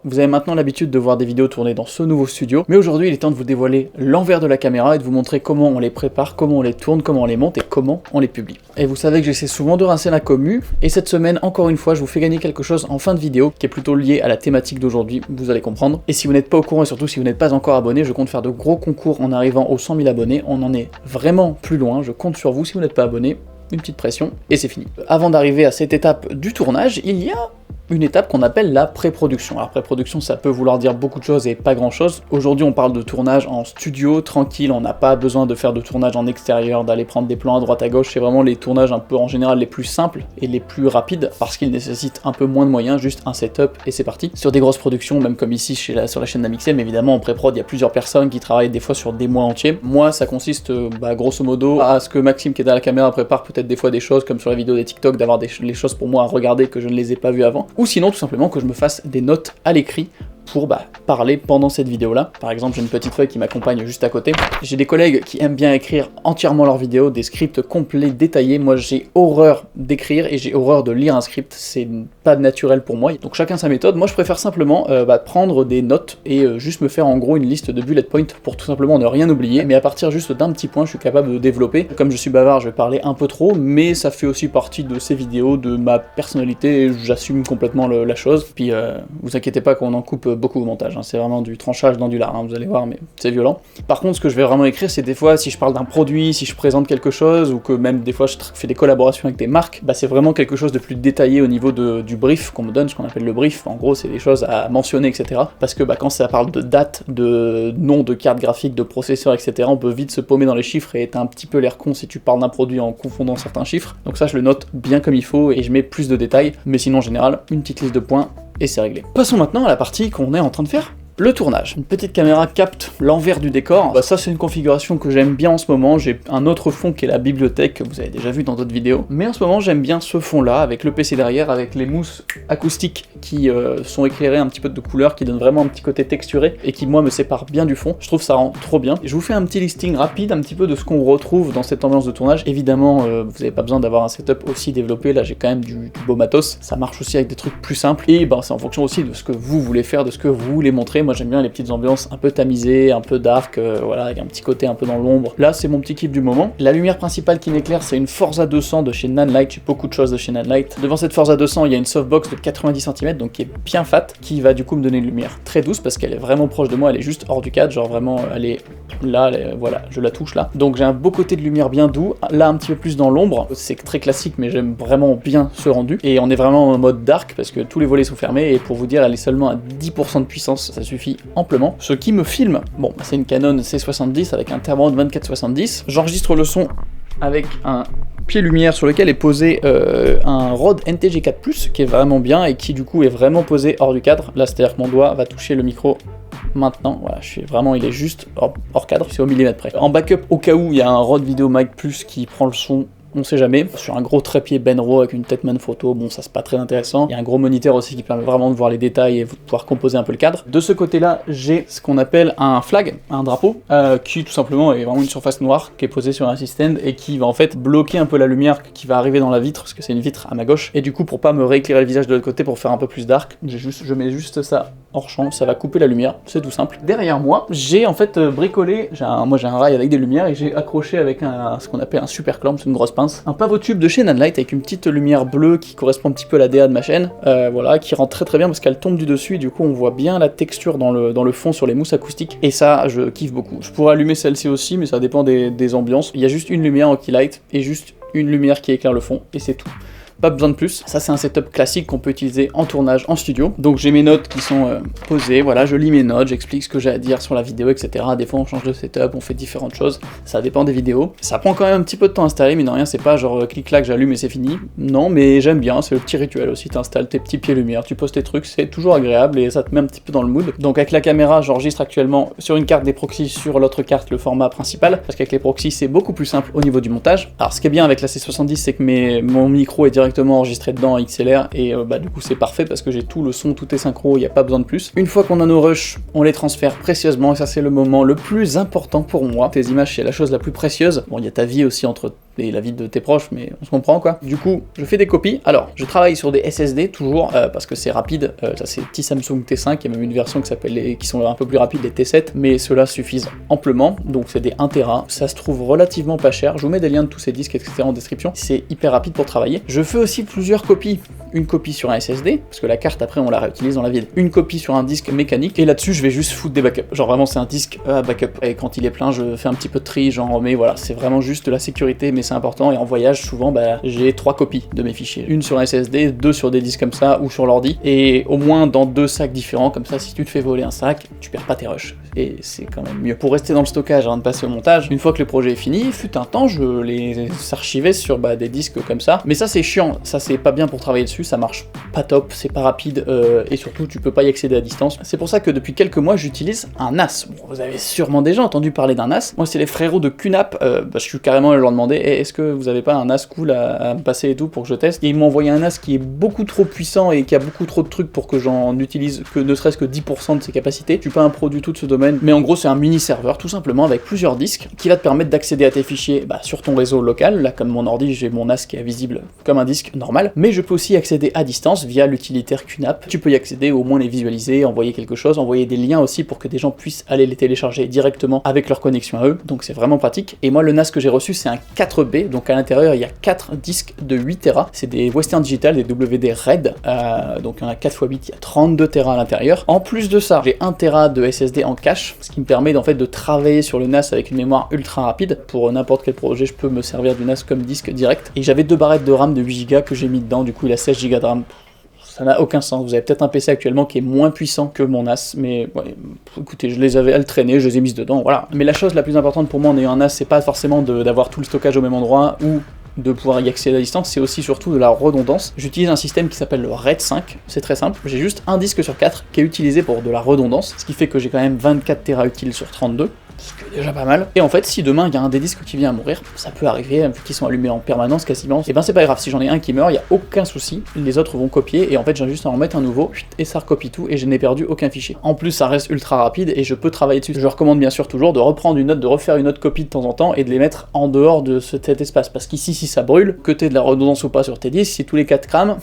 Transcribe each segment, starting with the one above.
Vous avez maintenant l'habitude de voir des vidéos tournées dans ce nouveau studio, mais aujourd'hui il est temps de vous dévoiler l'envers de la caméra et de vous montrer comment on les prépare, comment on les tourne, comment on les monte et comment on les publie. Et vous savez que j'essaie souvent de rincer la commu, et cette semaine, encore une fois, je vous fais gagner quelque chose en fin de vidéo, qui est plutôt lié à la thématique d'aujourd'hui, vous allez comprendre. Et si vous n'êtes pas au courant, et surtout si vous n'êtes pas encore abonné, je compte faire de gros concours en arrivant aux 100 000 abonnés, on en est vraiment plus loin, je compte sur vous si vous n'êtes pas abonné. Une petite pression, et c'est fini. Avant d'arriver à cette étape du tournage, il y a une étape qu'on appelle la pré-production. Alors pré-production, ça peut vouloir dire beaucoup de choses et pas grand-chose. Aujourd'hui, on parle de tournage en studio, tranquille, on n'a pas besoin de faire de tournage en extérieur, d'aller prendre des plans à droite à gauche, c'est vraiment les tournages un peu en général les plus simples et les plus rapides, parce qu'ils nécessitent un peu moins de moyens, juste un setup et c'est parti. Sur des grosses productions, même comme ici sur la chaîne d'Amixem, évidemment en pré-prod, il y a plusieurs personnes qui travaillent des fois sur des mois entiers. Moi, ça consiste grosso modo à ce que Maxime qui est derrière la caméra prépare peut-être des fois des choses, comme sur la vidéo des TikTok, d'avoir les choses pour moi à regarder que je ne les ai pas vues avant, ou sinon tout simplement que je me fasse des notes à l'écrit pour parler pendant cette vidéo-là. Par exemple, j'ai une petite feuille qui m'accompagne juste à côté. J'ai des collègues qui aiment bien écrire entièrement leurs vidéos, des scripts complets, détaillés. Moi, j'ai horreur d'écrire et j'ai horreur de lire un script. C'est pas naturel pour moi. Donc chacun sa méthode. Moi, je préfère simplement prendre des notes et juste me faire en gros une liste de bullet points pour tout simplement ne rien oublier. Mais à partir juste d'un petit point, je suis capable de développer. Comme je suis bavard, je vais parler un peu trop, mais ça fait aussi partie de ces vidéos, de ma personnalité, et j'assume complètement la chose. Puis, vous inquiétez pas qu'on en coupe beaucoup au montage, hein. C'est vraiment du tranchage dans du lard, hein, vous allez voir, mais c'est violent. Par contre, ce que je vais vraiment écrire, c'est des fois, si je parle d'un produit, si je présente quelque chose, ou que même des fois je fais des collaborations avec des marques, c'est vraiment quelque chose de plus détaillé au niveau du brief qu'on me donne, ce qu'on appelle le brief. En gros, c'est des choses à mentionner, etc. Parce que quand ça parle de date, de nom de carte graphique, de processeur, etc., on peut vite se paumer dans les chiffres et t'as un petit peu l'air con si tu parles d'un produit en confondant certains chiffres. Donc ça, je le note bien comme il faut et je mets plus de détails, mais sinon, en général, une petite liste de points et c'est réglé. Passons maintenant à la partie qu'on est en train de faire. Le tournage. Une petite caméra capte l'envers du décor. Ça, c'est une configuration que j'aime bien en ce moment. J'ai un autre fond qui est la bibliothèque, que vous avez déjà vu dans d'autres vidéos. Mais en ce moment, j'aime bien ce fond-là, avec le PC derrière, avec les mousses acoustiques qui sont éclairées un petit peu de couleur, qui donnent vraiment un petit côté texturé, et qui, moi, me séparent bien du fond. Je trouve que ça rend trop bien. Je vous fais un petit listing rapide, un petit peu de ce qu'on retrouve dans cette ambiance de tournage. Évidemment, vous n'avez pas besoin d'avoir un setup aussi développé. Là, j'ai quand même du beau matos. Ça marche aussi avec des trucs plus simples. Et c'est en fonction aussi de ce que vous voulez faire, de ce que vous voulez montrer. Moi, j'aime bien les petites ambiances un peu tamisées, un peu dark, voilà, avec un petit côté un peu dans l'ombre. Là, c'est mon petit kiff du moment. La lumière principale qui m'éclaire, c'est une Forza 200 de chez Nanlite. J'ai beaucoup de choses de chez Nanlite. Devant cette Forza 200, il y a une softbox de 90 cm, donc qui est bien fat, qui va du coup me donner une lumière très douce parce qu'elle est vraiment proche de moi, elle est juste hors du cadre, genre vraiment, elle est là, voilà, je la touche là. Donc j'ai un beau côté de lumière bien doux. Là, un petit peu plus dans l'ombre. C'est très classique, mais j'aime vraiment bien ce rendu. Et on est vraiment en mode dark parce que tous les volets sont fermés et pour vous dire, elle est seulement à 10% de puissance, ça suffit amplement. Ce qui me filme, c'est une Canon C70 avec un Tamron 24-70. J'enregistre le son avec un pied lumière sur lequel est posé un Rode NTG4+, qui est vraiment bien et qui du coup est vraiment posé hors du cadre. Là, c'est-à-dire que mon doigt va toucher le micro maintenant, voilà, il est juste hors cadre, c'est au millimètre près. En backup, au cas où, il y a un Rode VideoMic Plus qui prend le son, on sait jamais, sur un gros trépied Benro avec une Tetman photo, ça c'est pas très intéressant. Il y a un gros moniteur aussi qui permet vraiment de voir les détails et de pouvoir composer un peu le cadre. De ce côté-là, j'ai ce qu'on appelle un flag, un drapeau, qui tout simplement est vraiment une surface noire qui est posée sur un système et qui va en fait bloquer un peu la lumière qui va arriver dans la vitre, parce que c'est une vitre à ma gauche, et du coup pour pas me rééclairer le visage de l'autre côté pour faire un peu plus dark, je mets juste ça hors champ, ça va couper la lumière, c'est tout simple. Derrière moi, j'ai en fait bricolé, moi j'ai un rail avec des lumières et j'ai accroché avec ce qu'on appelle un super clamp, c'est une grosse pince, un pavotube de chez Nanlite avec une petite lumière bleue qui correspond un petit peu à la DA de ma chaîne, voilà, qui rend très bien parce qu'elle tombe du dessus et du coup on voit bien la texture dans le fond sur les mousses acoustiques et ça je kiffe beaucoup. Je pourrais allumer celle-ci aussi mais ça dépend des ambiances. Il y a juste une lumière en keylight et juste une lumière qui éclaire le fond et c'est tout. Pas besoin de plus. Ça c'est un setup classique qu'on peut utiliser en tournage, en studio. Donc j'ai mes notes qui sont posées, voilà, je lis mes notes, j'explique ce que j'ai à dire sur la vidéo, etc. Des fois on change de setup, on fait différentes choses, ça dépend des vidéos. Ça prend quand même un petit peu de temps à installer, mais non rien, c'est pas genre clic-clac, j'allume et c'est fini. Non, mais j'aime bien, c'est le petit rituel aussi, t'installes tes petits pieds lumière, tu poses tes trucs, c'est toujours agréable et ça te met un petit peu dans le mood. Donc avec la caméra, j'enregistre actuellement sur une carte des proxys, sur l'autre carte le format principal, parce qu'avec les proxys c'est beaucoup plus simple au niveau du montage. Alors ce qui est bien avec la C70, c'est que mon micro est directement enregistré dedans en XLR et du coup c'est parfait parce que j'ai tout le son, tout est synchro, il n'y a pas besoin de plus. Une fois qu'on a nos rushs, on les transfère précieusement et ça c'est le moment le plus important pour moi. Tes images c'est la chose la plus précieuse. Bon, il y a ta vie aussi entre et la vie de tes proches, mais on se comprend quoi. Du coup, je fais des copies. Alors, je travaille sur des SSD toujours, parce que c'est rapide. Ça c'est petit Samsung T5, il y a même une version qui sont un peu plus rapides, les T7, mais ceux-là suffisent amplement. Donc c'est des 1 Tera. Ça se trouve relativement pas cher. Je vous mets des liens de tous ces disques, etc. en description. C'est hyper rapide pour travailler. Je fais aussi plusieurs copies. Une copie sur un SSD, parce que la carte après on la réutilise dans la vide. Une copie sur un disque mécanique, et là-dessus je vais juste foutre des backups. Genre vraiment c'est un disque à backup. Et quand il est plein, je fais un petit peu de tri, j'en remets, voilà. C'est vraiment juste de la sécurité, mais c'est important. Et en voyage, souvent, bah, j'ai 3 copies de mes fichiers. Une sur un SSD, 2 sur des disques comme ça, ou sur l'ordi. Et au moins dans 2 sacs différents, comme ça, si tu te fais voler un sac, tu perds pas tes rushs. Et c'est quand même mieux. Pour rester dans le stockage avant de passer au montage, une fois que le projet est fini, fut un temps, je les archivais sur des disques comme ça. Mais ça c'est chiant, ça c'est pas bien pour travailler dessus, ça marche pas top, c'est pas rapide, et surtout tu peux pas y accéder à distance. C'est pour ça que depuis quelques mois j'utilise un NAS. Bon, vous avez sûrement déjà entendu parler d'un NAS. Moi c'est les frérots de QNAP, je suis carrément allé leur demander est-ce que vous avez pas un NAS cool à me passer et tout pour que je teste. Et ils m'ont envoyé un NAS qui est beaucoup trop puissant et qui a beaucoup trop de trucs pour que j'en utilise que ne serait-ce que 10% de ses capacités. Je suis pas un pro du tout de ce domaine, mais en gros c'est un mini serveur tout simplement avec plusieurs disques qui va te permettre d'accéder à tes fichiers sur ton réseau local. Là comme mon ordi j'ai mon NAS qui est visible comme un disque normal, mais je peux aussi accéder à distance via l'utilitaire QNAP. Tu peux y accéder, au moins les visualiser, envoyer quelque chose, envoyer des liens aussi pour que des gens puissent aller les télécharger directement avec leur connexion à eux, donc c'est vraiment pratique. Et moi le NAS que j'ai reçu c'est un 4B, donc à l'intérieur il y a 4 disques de 8 Tera, c'est des Western Digital, des WD Red, donc il y en a 4 x 8, il y a 32 Tera à l'intérieur. En plus de ça, j'ai 1 Tera de SSD en cache, ce qui me permet en fait de travailler sur le NAS avec une mémoire ultra rapide. Pour n'importe quel projet, je peux me servir du NAS comme disque direct. Et j'avais 2 barrettes de RAM de 8 Go que j'ai mis dedans, du coup il a 16 Go de RAM. Ça n'a aucun sens, vous avez peut-être un PC actuellement qui est moins puissant que mon NAS, mais ouais, écoutez, je les avais alternés, je les ai mises dedans, voilà. Mais la chose la plus importante pour moi en ayant un NAS, c'est pas forcément d'avoir tout le stockage au même endroit, ou de pouvoir y accéder à distance, c'est aussi surtout de la redondance. J'utilise un système qui s'appelle le RAID 5, c'est très simple, j'ai juste un disque sur 4 qui est utilisé pour de la redondance, ce qui fait que j'ai quand même 24 Tera utiles sur 32, ce qui est déjà pas mal. Et en fait, si demain il y a un des disques qui vient à mourir, ça peut arriver, vu qu'ils sont allumés en permanence quasiment, et ben c'est pas grave, si j'en ai un qui meurt, il y a aucun souci, les autres vont copier, et en fait j'ai juste à en mettre un nouveau, et ça recopie tout, et je n'ai perdu aucun fichier. En plus, ça reste ultra rapide, et je peux travailler dessus. Je recommande bien sûr toujours de reprendre une note, de refaire une autre copie de temps en temps, et de les mettre en dehors de cet espace, parce qu'ici, si ça brûle, que t'aies de la redondance ou pas sur tes disques, si tous les 4 crament,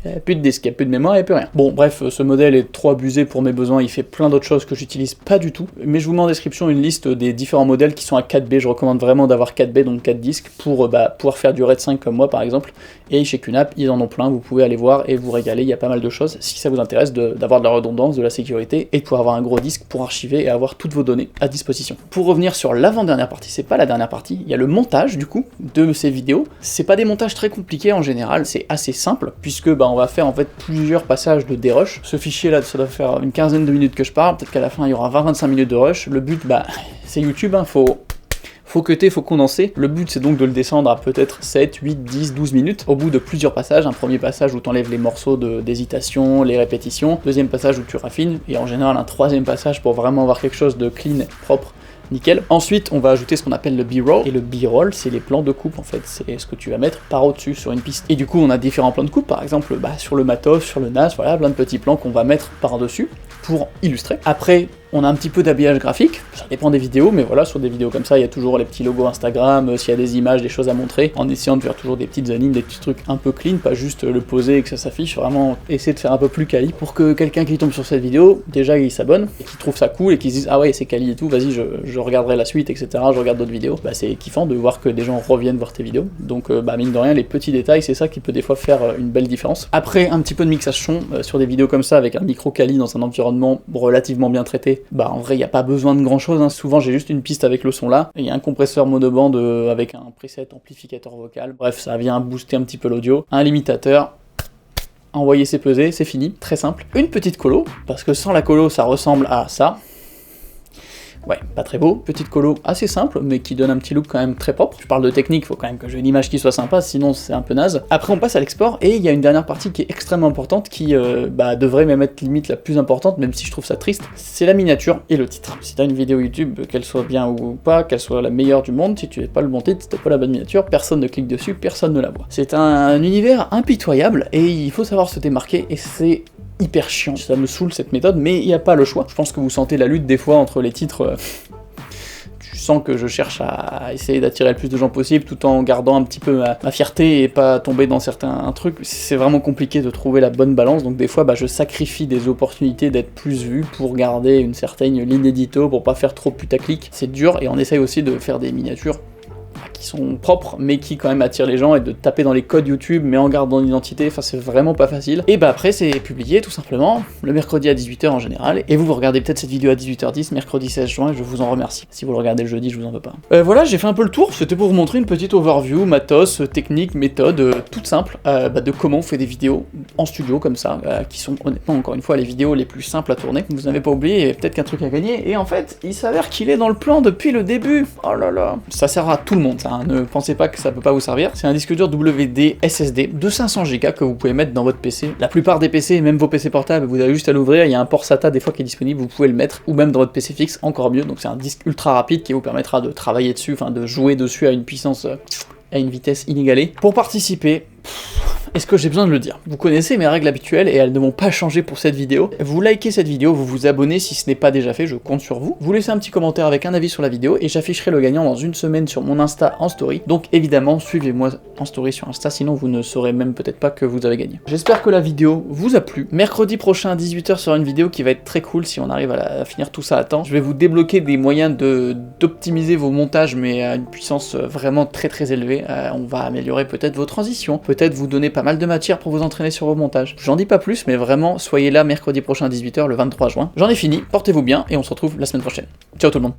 il n'y a plus de disque, il n'y a plus de mémoire, il n'y a plus rien. Bon, bref, ce modèle est trop abusé pour mes besoins, il fait plein d'autres choses que j'utilise pas du tout, mais je vous mets en description une liste des différents modèles qui sont à 4B, je recommande vraiment d'avoir 4B, donc 4 disques, pour pouvoir faire du RAID 5 comme moi par exemple, et chez QNAP, ils en ont plein, vous pouvez aller voir et vous régaler, il y a pas mal de choses, si ça vous intéresse d'avoir de la redondance, de la sécurité, et de pouvoir avoir un gros disque pour archiver et avoir toutes vos données à disposition. Pour revenir sur l'avant-dernière partie, c'est pas la dernière partie, il y a le montage du coup, de ces vidéos, c'est pas des montages très compliqués en général, c'est assez simple, puisque on va faire en fait plusieurs passages de dérush. Ce fichier là, ça doit faire une quinzaine de minutes que je parle, peut-être qu'à la fin il y aura 20-25 minutes de rush. Le but, c'est YouTube, faut cutter, faut condenser. Le but c'est donc de le descendre à peut-être 7, 8, 10, 12 minutes au bout de plusieurs passages. Un premier passage où tu enlèves les morceaux d'hésitation, les répétitions. Deuxième passage où tu raffines. Et en général un troisième passage pour vraiment avoir quelque chose de clean, propre. Nickel. Ensuite, on va ajouter ce qu'on appelle le B-roll. Et le B-roll, c'est les plans de coupe en fait. C'est ce que tu vas mettre par au-dessus sur une piste. Et du coup, on a différents plans de coupe. Par exemple, sur le matos, sur le NAS, voilà, plein de petits plans qu'on va mettre par-dessus pour illustrer. Après, on a un petit peu d'habillage graphique, ça dépend des vidéos, mais voilà, sur des vidéos comme ça, il y a toujours les petits logos Instagram, s'il y a des images, des choses à montrer, en essayant de faire toujours des petites animes, des petits trucs un peu clean, pas juste le poser et que ça s'affiche, vraiment essayer de faire un peu plus quali, pour que quelqu'un qui tombe sur cette vidéo, déjà il s'abonne, et qu'il trouve ça cool, et qu'il se dise ah ouais c'est quali et tout, vas-y je regarderai la suite, etc., je regarde d'autres vidéos, c'est kiffant de voir que des gens reviennent voir tes vidéos, donc mine de rien, les petits détails, c'est ça qui peut des fois faire une belle différence. Après, un petit peu de mixage son, sur des vidéos comme ça, avec un micro quali dans un environnement relativement bien traité, en vrai il n'y a pas besoin de grand chose, hein. Souvent j'ai juste une piste avec le son là, et il y a un compresseur monoband avec un preset amplificateur vocal, bref ça vient booster un petit peu l'audio, un limitateur, envoyer ses pesées, c'est fini, très simple. Une petite colo, parce que sans la colo ça ressemble à ça. Ouais, pas très beau, petite colo assez simple, mais qui donne un petit look quand même très propre. Je parle de technique, faut quand même que j'ai une image qui soit sympa, sinon c'est un peu naze. Après on passe à l'export, et il y a une dernière partie qui est extrêmement importante, qui devrait même être limite la plus importante, même si je trouve ça triste, c'est la miniature et le titre. Si t'as une vidéo YouTube, qu'elle soit bien ou pas, qu'elle soit la meilleure du monde, si tu n'as pas le bon titre, si t'as pas la bonne miniature, personne ne clique dessus, personne ne la voit. C'est un univers impitoyable, et il faut savoir se démarquer, et c'est hyper chiant, ça me saoule cette méthode, mais il n'y a pas le choix. Je pense que vous sentez la lutte des fois entre les titres, tu sens que je cherche à essayer d'attirer le plus de gens possible, tout en gardant un petit peu ma fierté et pas tomber dans certains trucs. C'est vraiment compliqué de trouver la bonne balance, donc des fois je sacrifie des opportunités d'être plus vu pour garder une certaine ligne édito, pour pas faire trop putaclic. C'est dur, et on essaye aussi de faire des miniatures qui sont propres, mais qui quand même attirent les gens, et de taper dans les codes YouTube, mais en gardant l'identité, enfin c'est vraiment pas facile. Et après c'est publié tout simplement, le mercredi à 18h en général, et vous regardez peut-être cette vidéo à 18h10, mercredi 16 juin, et je vous en remercie. Si vous le regardez le jeudi, je vous en veux pas. Voilà, j'ai fait un peu le tour, c'était pour vous montrer une petite overview, matos, technique, méthode, toute simple, de comment on fait des vidéos en studio comme ça, qui sont honnêtement, encore une fois, les vidéos les plus simples à tourner. Vous n'avez pas oublié, il y a peut-être qu'un truc à gagner, et en fait, il s'avère qu'il est dans le plan depuis le début. Oh là là, ça sert à tout le monde, ça. Ne pensez pas que ça peut pas vous servir. C'est un disque dur WD SSD de 500 Go que vous pouvez mettre dans votre PC. La plupart des PC, même vos PC portables, vous avez juste à l'ouvrir, il y a un port SATA des fois qui est disponible, vous pouvez le mettre, ou même dans votre PC fixe, encore mieux. Donc c'est un disque ultra rapide qui vous permettra de travailler dessus, enfin de jouer dessus à une puissance, à une vitesse inégalée. Pour participer, est-ce que j'ai besoin de le dire? Vous connaissez mes règles habituelles et elles ne vont pas changer pour cette vidéo. Vous likez cette vidéo, vous vous abonnez si ce n'est pas déjà fait, je compte sur vous. Vous laissez un petit commentaire avec un avis sur la vidéo et j'afficherai le gagnant dans une semaine sur mon Insta en story. Donc évidemment, suivez-moi en story sur Insta, sinon vous ne saurez même peut-être pas que vous avez gagné. J'espère que la vidéo vous a plu. Mercredi prochain à 18h sera une vidéo qui va être très cool si on arrive à finir tout ça à temps. Je vais vous débloquer des moyens d'optimiser vos montages, mais à une puissance vraiment très élevée. On va améliorer peut-être vos transitions, peut-être vous donner pas mal de matière pour vous entraîner sur vos montages. J'en dis pas plus, mais vraiment, soyez là mercredi prochain à 18h, le 23 juin. J'en ai fini, portez-vous bien, et on se retrouve la semaine prochaine. Ciao tout le monde.